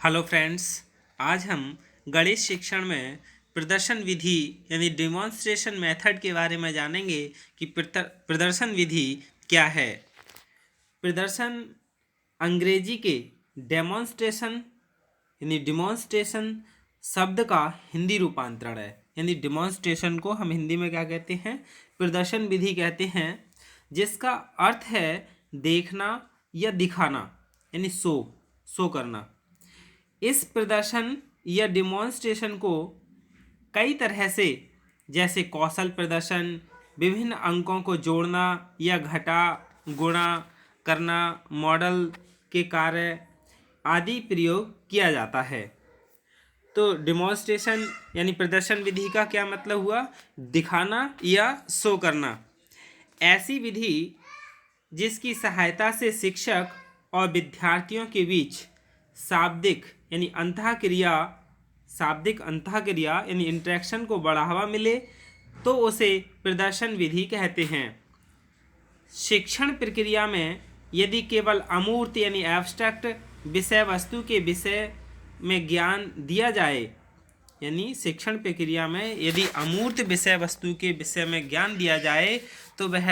Hello friends, आज हम गणित शिक्षण में प्रदर्शन विधि यानी डिमॉन्स्ट्रेशन मेथड के बारे में जानेंगे कि प्रदर्शन विधि क्या है। प्रदर्शन अंग्रेजी के डेमोन्स्ट्रेशन यानी डिमॉन्स्ट्रेशन शब्द का हिंदी रूपांतरण है। यानी डिमॉन्स्ट्रेशन को हम हिंदी में क्या कहते हैं? प्रदर्शन विधि कहते हैं, जिसका अर्थ है देखना या दिखाना, यानी शो करना। इस प्रदर्शन या डिमॉन्स्ट्रेशन को कई तरह से, जैसे कौशल प्रदर्शन, विभिन्न अंकों को जोड़ना या घटा गुणा करना, मॉडल के कार्य आदि प्रयोग किया जाता है। तो डिमॉन्स्ट्रेशन यानी प्रदर्शन विधि का क्या मतलब हुआ? दिखाना या शो करना। ऐसी विधि जिसकी सहायता से शिक्षक और विद्यार्थियों के बीच शाब्दिक अंतःक्रिया यानी इंटरेक्शन को बढ़ावा मिले, तो उसे प्रदर्शन विधि कहते हैं। शिक्षण प्रक्रिया में यदि केवल अमूर्त यानी एब्स्ट्रैक्ट विषय वस्तु के विषय में ज्ञान दिया जाए, यानी शिक्षण प्रक्रिया में यदि अमूर्त विषय वस्तु के विषय में ज्ञान दिया जाए तो वह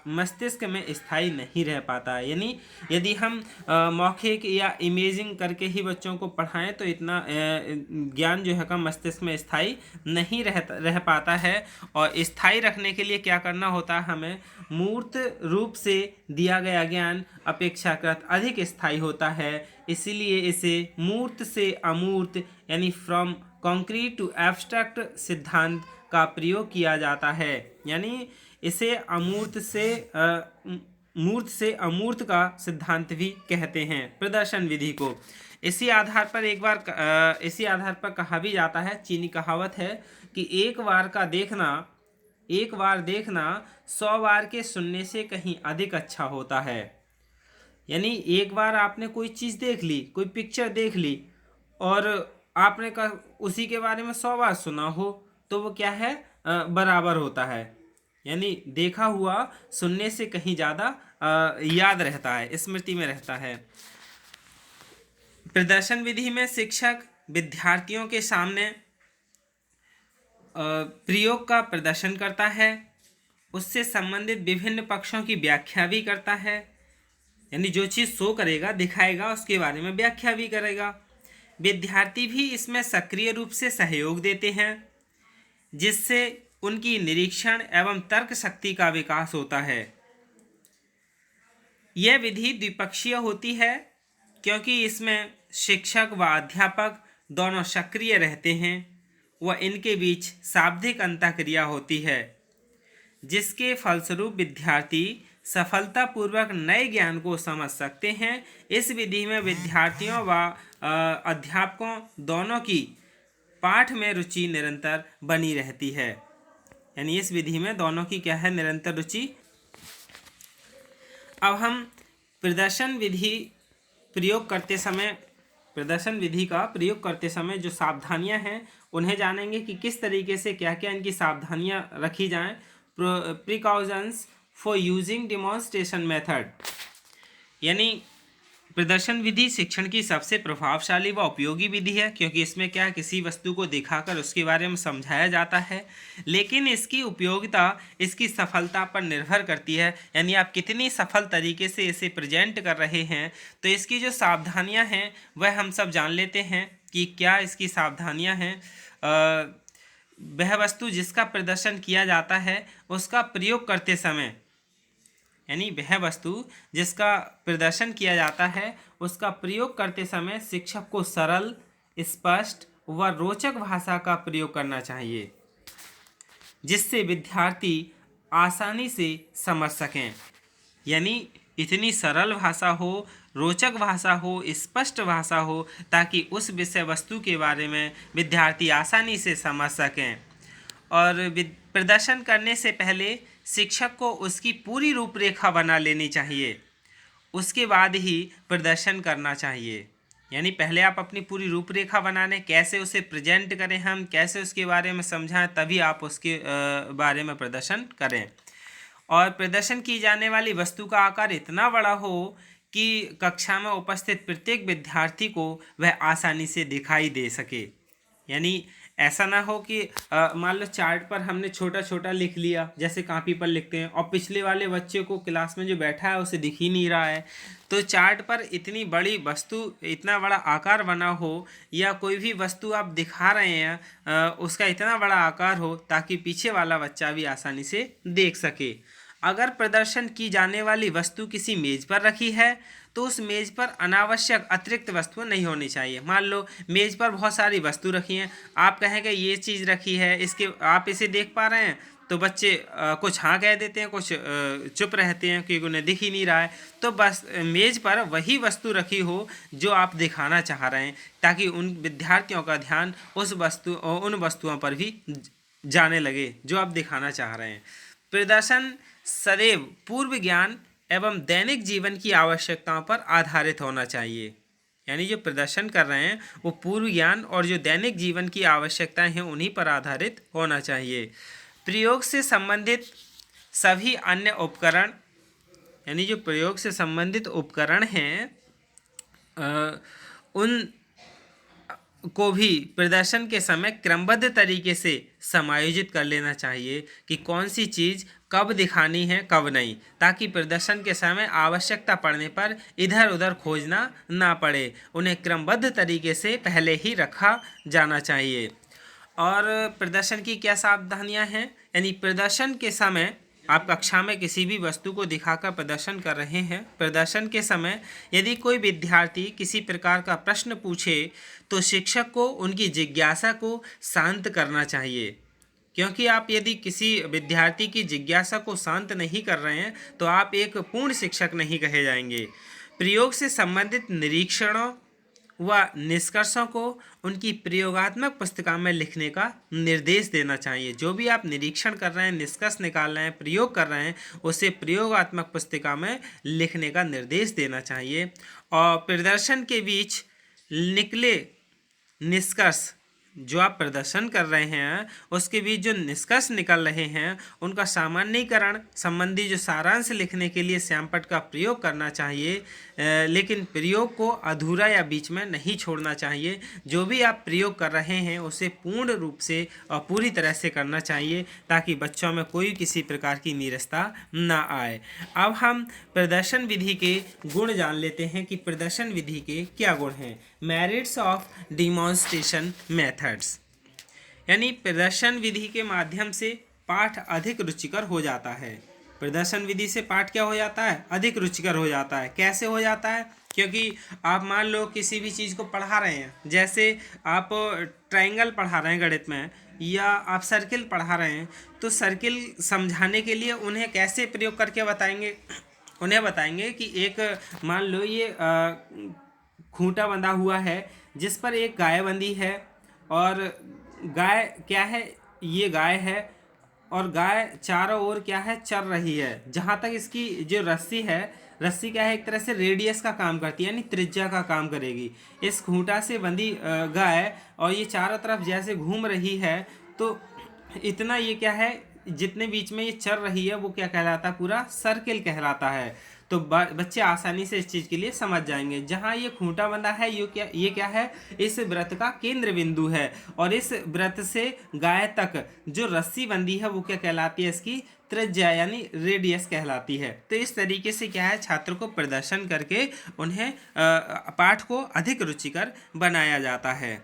मस्तिष्क में स्थायी नहीं रह पाता है। यानी यदि हम मौखिक या इमेजिंग करके ही बच्चों को पढ़ाएं तो इतना ज्ञान जो है का मस्तिष्क में स्थायी नहीं रह पाता है। और स्थायी रखने के लिए क्या करना होता है? हमें मूर्त रूप से दिया गया ज्ञान अपेक्षाकृत अधिक स्थायी होता है। इसीलिए इसे मूर्त से अमूर्त यानी फ्रॉम कॉन्क्रीट टू एब्स्ट्रैक्ट सिद्धांत का प्रयोग किया जाता है। यानी इसे मूर्त से अमूर्त का सिद्धांत भी कहते हैं प्रदर्शन विधि को। इसी आधार पर कहा भी जाता है, चीनी कहावत है कि एक बार देखना 100 बार के सुनने से कहीं अधिक अच्छा होता है। यानी एक बार आपने कोई चीज़ देख ली, कोई पिक्चर देख ली और आपने उसी के बारे में 100 बार सुना हो तो वो क्या है? बराबर होता है। यानी देखा हुआ सुनने से कहीं ज़्यादा याद रहता है, स्मृति में रहता है। प्रदर्शन विधि में शिक्षक विद्यार्थियों के सामने प्रयोग का प्रदर्शन करता है, उससे संबंधित विभिन्न पक्षों की व्याख्या भी करता है। यानी जो चीज़ शो करेगा, दिखाएगा, उसके बारे में व्याख्या भी करेगा। विद्यार्थी भी इसमें सक्रिय रूप से सहयोग देते हैं, जिससे उनकी निरीक्षण एवं तर्क शक्ति का विकास होता है। यह विधि द्विपक्षीय होती है, क्योंकि इसमें शिक्षक व अध्यापक दोनों सक्रिय रहते हैं व इनके बीच शाब्दिक अंतःक्रिया होती है, जिसके फलस्वरूप विद्यार्थी सफलतापूर्वक नए ज्ञान को समझ सकते हैं। इस विधि में विद्यार्थियों व अध्यापकों दोनों की पाठ में रुचि निरंतर बनी रहती है। यानी इस विधि में दोनों की क्या है? निरंतर रुचि। अब हम प्रदर्शन विधि का प्रयोग करते समय जो सावधानियां हैं उन्हें जानेंगे कि किस तरीके से क्या क्या इनकी सावधानियां रखी जाएं। Precautions for using demonstration method. यानी प्रदर्शन विधि शिक्षण की सबसे प्रभावशाली व उपयोगी विधि है, क्योंकि इसमें क्या, किसी वस्तु को दिखाकर उसके बारे में समझाया जाता है। लेकिन इसकी उपयोगिता इसकी सफलता पर निर्भर करती है। यानी आप कितनी सफल तरीके से इसे प्रेजेंट कर रहे हैं। तो इसकी जो सावधानियां हैं वह हम सब जान लेते हैं कि क्या इसकी सावधानियां हैं। वह वस्तु जिसका प्रदर्शन किया जाता है उसका प्रयोग करते समय, यानी वह वस्तु जिसका प्रदर्शन किया जाता है उसका प्रयोग करते समय शिक्षक को सरल, स्पष्ट व रोचक भाषा का प्रयोग करना चाहिए, जिससे विद्यार्थी आसानी से समझ सकें। यानी इतनी सरल भाषा हो, रोचक भाषा हो, स्पष्ट भाषा हो, ताकि उस विषय वस्तु के बारे में विद्यार्थी आसानी से समझ सकें। और प्रदर्शन करने से पहले शिक्षक को उसकी पूरी रूपरेखा बना लेनी चाहिए, उसके बाद ही प्रदर्शन करना चाहिए। यानी पहले आप अपनी पूरी रूपरेखा बना लें, कैसे उसे प्रेजेंट करें, हम कैसे उसके बारे में समझाएं, तभी आप उसके बारे में प्रदर्शन करें। और प्रदर्शन की जाने वाली वस्तु का आकार इतना बड़ा हो कि कक्षा में उपस्थित प्रत्येक विद्यार्थी को वह आसानी से दिखाई दे सके। यानी ऐसा ना हो कि मान लो चार्ट पर हमने छोटा छोटा लिख लिया जैसे कॉपी पर लिखते हैं, और पिछले वाले बच्चे को क्लास में जो बैठा है उसे दिख ही नहीं रहा है। तो चार्ट पर इतनी बड़ी वस्तु, इतना बड़ा आकार बना हो, या कोई भी वस्तु आप दिखा रहे हैं उसका इतना बड़ा आकार हो ताकि पीछे वाला बच्चा भी आसानी से देख सके। अगर प्रदर्शन की जाने वाली वस्तु किसी मेज पर रखी है तो उस मेज पर अनावश्यक अतिरिक्त वस्तुएं नहीं होनी चाहिए। मान लो मेज पर बहुत सारी वस्तु रखी हैं, आप कहेंगे ये चीज़ रखी है, इसके आप इसे देख पा रहे हैं, तो बच्चे कुछ हाँ कह देते हैं, कुछ चुप रहते हैं क्योंकि उन्हें दिख ही नहीं रहा है। तो बस मेज पर वही वस्तु रखी हो जो आप दिखाना चाह रहे हैं, ताकि उन विद्यार्थियों का ध्यान उन वस्तुओं पर भी जाने लगे जो आप दिखाना चाह रहे हैं। प्रदर्शन सदैव पूर्व ज्ञान एवं दैनिक जीवन की आवश्यकताओं पर आधारित होना चाहिए। यानी जो प्रदर्शन कर रहे हैं वो पूर्व ज्ञान और जो दैनिक जीवन की आवश्यकताएं हैं उन्हीं पर आधारित होना चाहिए। प्रयोग से संबंधित सभी अन्य उपकरण, यानी जो प्रयोग से संबंधित उपकरण हैं उन को भी प्रदर्शन के समय क्रमबद्ध तरीके से समायोजित कर लेना चाहिए कि कौन सी चीज़ कब दिखानी है कब नहीं, ताकि प्रदर्शन के समय आवश्यकता पड़ने पर इधर उधर खोजना ना पड़े। उन्हें क्रमबद्ध तरीके से पहले ही रखा जाना चाहिए। और प्रदर्शन की क्या सावधानियां हैं, यानी प्रदर्शन के समय आप कक्षा में किसी भी वस्तु को दिखाकर प्रदर्शन कर रहे हैं, प्रदर्शन के समय यदि कोई विद्यार्थी किसी प्रकार का प्रश्न पूछे तो शिक्षक को उनकी जिज्ञासा को शांत करना चाहिए, क्योंकि आप यदि किसी विद्यार्थी की जिज्ञासा को शांत नहीं कर रहे हैं तो आप एक पूर्ण शिक्षक नहीं कहे जाएंगे। प्रयोग से संबंधित निरीक्षणों व निष्कर्षों को उनकी प्रयोगात्मक पुस्तिका में लिखने का निर्देश देना चाहिए। जो भी आप निरीक्षण कर रहे हैं, निष्कर्ष निकाल रहे हैं, प्रयोग कर रहे हैं, उसे प्रयोगात्मक पुस्तिका में लिखने का निर्देश देना चाहिए। और प्रदर्शन के बीच निकले निष्कर्ष, जो आप प्रदर्शन कर रहे हैं उसके बीच जो निष्कर्ष निकल रहे हैं उनका सामान्यीकरण संबंधी जो सारांश लिखने के लिए श्यामपट्ट का प्रयोग करना चाहिए, लेकिन प्रयोग को अधूरा या बीच में नहीं छोड़ना चाहिए। जो भी आप प्रयोग कर रहे हैं उसे पूर्ण रूप से और पूरी तरह से करना चाहिए ताकि बच्चों में कोई किसी प्रकार की नीरसता ना आए। अब हम प्रदर्शन विधि के गुण जान लेते हैं कि प्रदर्शन विधि के क्या गुण हैं। मेरिट्स ऑफ डिमॉन्स्ट्रेशन मेथड्स, यानी प्रदर्शन विधि के माध्यम से पाठ अधिक रुचिकर हो जाता है। प्रदर्शन विधि से पाठ क्या हो जाता है, अधिक रुचिकर हो जाता है। कैसे हो जाता है, क्योंकि आप मान लो किसी भी चीज़ को पढ़ा रहे हैं, जैसे आप ट्रायंगल पढ़ा रहे हैं गणित में, या आप सर्किल पढ़ा रहे हैं, तो सर्किल समझाने के लिए उन्हें कैसे प्रयोग करके बताएंगे, उन्हें बताएंगे कि एक मान लो ये खूंटा बंधा हुआ है जिस पर एक गाय बंधी है, और गाय क्या है, ये गाय है और गाय चारों ओर क्या है, चल रही है। जहाँ तक इसकी जो रस्सी है, रस्सी क्या है, एक तरह से रेडियस का काम करती है, यानी त्रिज्या का काम करेगी। इस खूंटा से बंधी गाय और ये चारों तरफ जैसे घूम रही है, तो इतना ये क्या है, जितने बीच में ये चल रही है वो क्या कहलाता है, पूरा सर्किल कहलाता है। तो बच्चे आसानी से इस चीज़ के लिए समझ जाएंगे। जहाँ ये खूंटा बंधा है ये क्या है, इस व्रत का केंद्र बिंदु है, और इस व्रत से गाय तक जो रस्सी बंधी है वो क्या कहलाती है, इसकी त्रिज्या यानी रेडियस कहलाती है। तो इस तरीके से क्या है, छात्र को प्रदर्शन करके उन्हें पाठ को अधिक रुचिकर बनाया जाता है।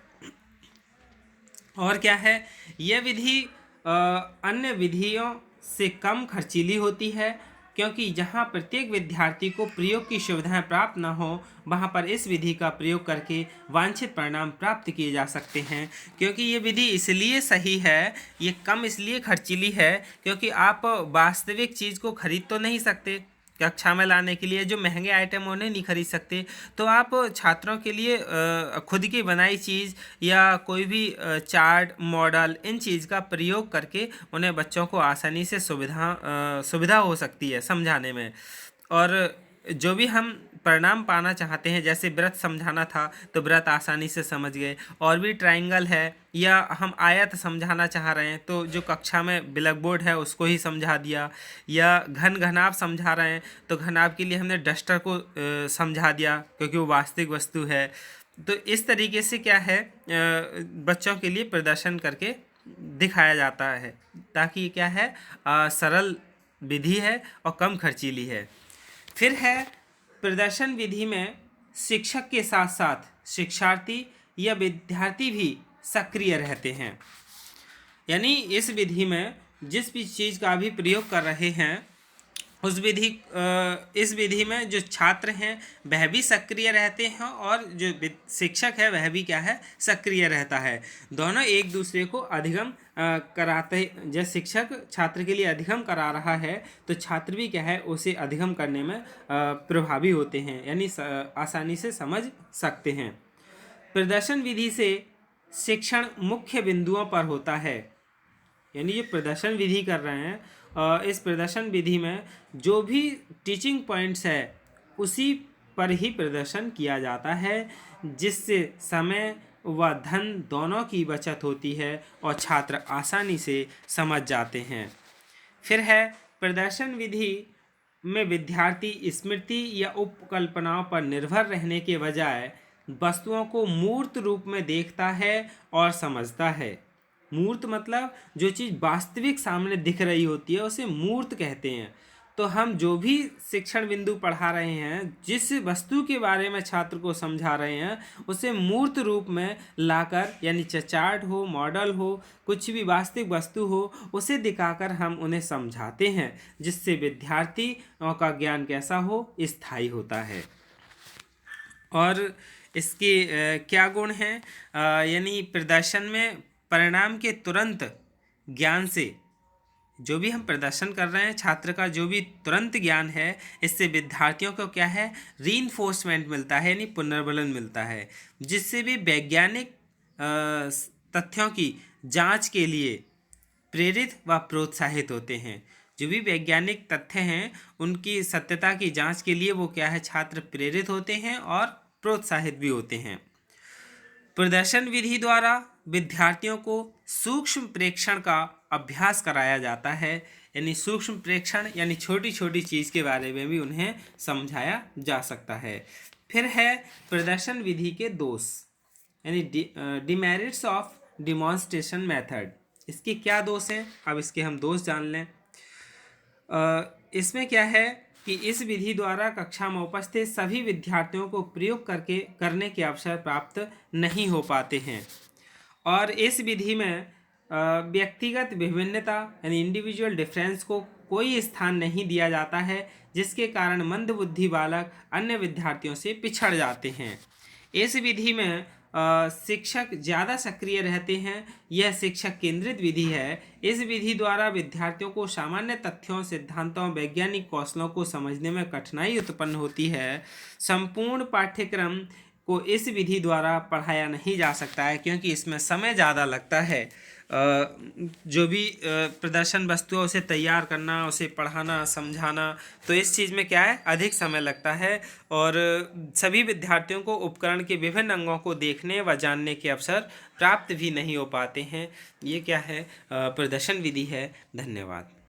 और क्या है, यह विधि अन्य विधियों से कम खर्चीली होती है, क्योंकि जहाँ प्रत्येक विद्यार्थी को प्रयोग की सुविधाएं प्राप्त न हो वहाँ पर इस विधि का प्रयोग करके वांछित परिणाम प्राप्त किए जा सकते हैं। क्योंकि ये विधि इसलिए सही है, ये कम इसलिए खर्चीली है क्योंकि आप वास्तविक चीज़ को खरीद तो नहीं सकते, कक्षा में लाने के लिए जो महंगे आइटम उन्हें नहीं खरीद सकते, तो आप छात्रों के लिए खुद की बनाई चीज़ या कोई भी चार्ट मॉडल इन चीज़ का प्रयोग करके उन्हें बच्चों को आसानी से सुविधा हो सकती है समझाने में। और जो भी हम परिणाम पाना चाहते हैं, जैसे व्रत समझाना था तो व्रत आसानी से समझ गए, और भी ट्रायंगल है या हम आयत समझाना चाह रहे हैं तो जो कक्षा में ब्लैक बोर्ड है उसको ही समझा दिया, या घन घनाभ समझा रहे हैं तो घनाभ के लिए हमने डस्टर को समझा दिया क्योंकि वो वास्तविक वस्तु है। तो इस तरीके से क्या है बच्चों के लिए प्रदर्शन करके दिखाया जाता है, ताकि क्या है सरल विधि है और कम खर्चीली है। फिर है प्रदर्शन विधि में शिक्षक के साथ साथ शिक्षार्थी या विद्यार्थी भी सक्रिय रहते हैं। यानी इस विधि में जिस भी चीज़ का भी प्रयोग कर रहे हैं उस इस विधि में जो छात्र हैं वह भी सक्रिय रहते हैं और जो शिक्षक है वह भी क्या है सक्रिय रहता है। दोनों एक दूसरे को अधिगम कराते, जैसे शिक्षक छात्र के लिए अधिगम करा रहा है तो छात्र भी क्या है उसे अधिगम करने में प्रभावी होते हैं, यानी आसानी से समझ सकते हैं। प्रदर्शन विधि से शिक्षण मुख्य बिंदुओं पर होता है, यानी ये प्रदर्शन विधि कर रहे हैं इस प्रदर्शन विधि में जो भी टीचिंग पॉइंट्स है उसी पर ही प्रदर्शन किया जाता है, जिससे समय व धन दोनों की बचत होती है और छात्र आसानी से समझ जाते हैं। फिर है प्रदर्शन विधि में विद्यार्थी स्मृति या उपकल्पनाओं पर निर्भर रहने के बजाय वस्तुओं को मूर्त रूप में देखता है और समझता है। मूर्त मतलब जो चीज़ वास्तविक सामने दिख रही होती है उसे मूर्त कहते हैं। तो हम जो भी शिक्षण बिंदु पढ़ा रहे हैं, जिस वस्तु के बारे में छात्र को समझा रहे हैं उसे मूर्त रूप में लाकर, यानी चार्ट हो, मॉडल हो, कुछ भी वास्तविक वस्तु हो, उसे दिखाकर हम उन्हें समझाते हैं, जिससे विद्यार्थियों का ज्ञान कैसा हो, स्थायी होता है। और इसके क्या गुण हैं, यानी प्रदर्शन में परिणाम के तुरंत ज्ञान से, जो भी हम प्रदर्शन कर रहे हैं छात्र का जो भी तुरंत ज्ञान है, इससे विद्यार्थियों को क्या है रीइंफोर्समेंट मिलता है, यानी पुनर्बलन मिलता है, जिससे भी वैज्ञानिक तथ्यों की जांच के लिए प्रेरित व प्रोत्साहित होते हैं। जो भी वैज्ञानिक तथ्य हैं उनकी सत्यता की जांच के लिए वो क्या है छात्र प्रेरित होते हैं और प्रोत्साहित भी होते हैं। प्रदर्शन विधि द्वारा विद्यार्थियों को सूक्ष्म प्रेक्षण का अभ्यास कराया जाता है, यानी सूक्ष्म प्रेक्षण यानी छोटी छोटी चीज़ के बारे में भी उन्हें समझाया जा सकता है। फिर है प्रदर्शन विधि के दोष, यानी डिमेरिट्स ऑफ डिमॉन्स्ट्रेशन मेथड। इसके क्या दोष हैं, अब इसके हम दोष जान लें। इसमें क्या है कि इस विधि द्वारा कक्षा में उपस्थित सभी विद्यार्थियों को प्रयोग करने के अवसर प्राप्त नहीं हो पाते हैं, और इस विधि में व्यक्तिगत विभिन्नता यानी इंडिविजुअल डिफरेंस को कोई स्थान नहीं दिया जाता है, जिसके कारण मंदबुद्धि बालक अन्य विद्यार्थियों से पिछड़ जाते हैं। इस विधि में शिक्षक ज़्यादा सक्रिय रहते हैं। यह शिक्षक केंद्रित विधि है। इस विधि द्वारा विद्यार्थियों को सामान्य तथ्यों, सिद्धांतों, वैज्ञानिक कौशलों को समझने में कठिनाई उत्पन्न होती है। संपूर्ण पाठ्यक्रम को इस विधि द्वारा पढ़ाया नहीं जा सकता है, क्योंकि इसमें समय ज़्यादा लगता है। जो भी प्रदर्शन वस्तु है उसे तैयार करना, उसे पढ़ाना, समझाना, तो इस चीज़ में क्या है अधिक समय लगता है, और सभी विद्यार्थियों को उपकरण के विभिन्न अंगों को देखने व जानने के अवसर प्राप्त भी नहीं हो पाते हैं। ये क्या है प्रदर्शन विधि है। धन्यवाद।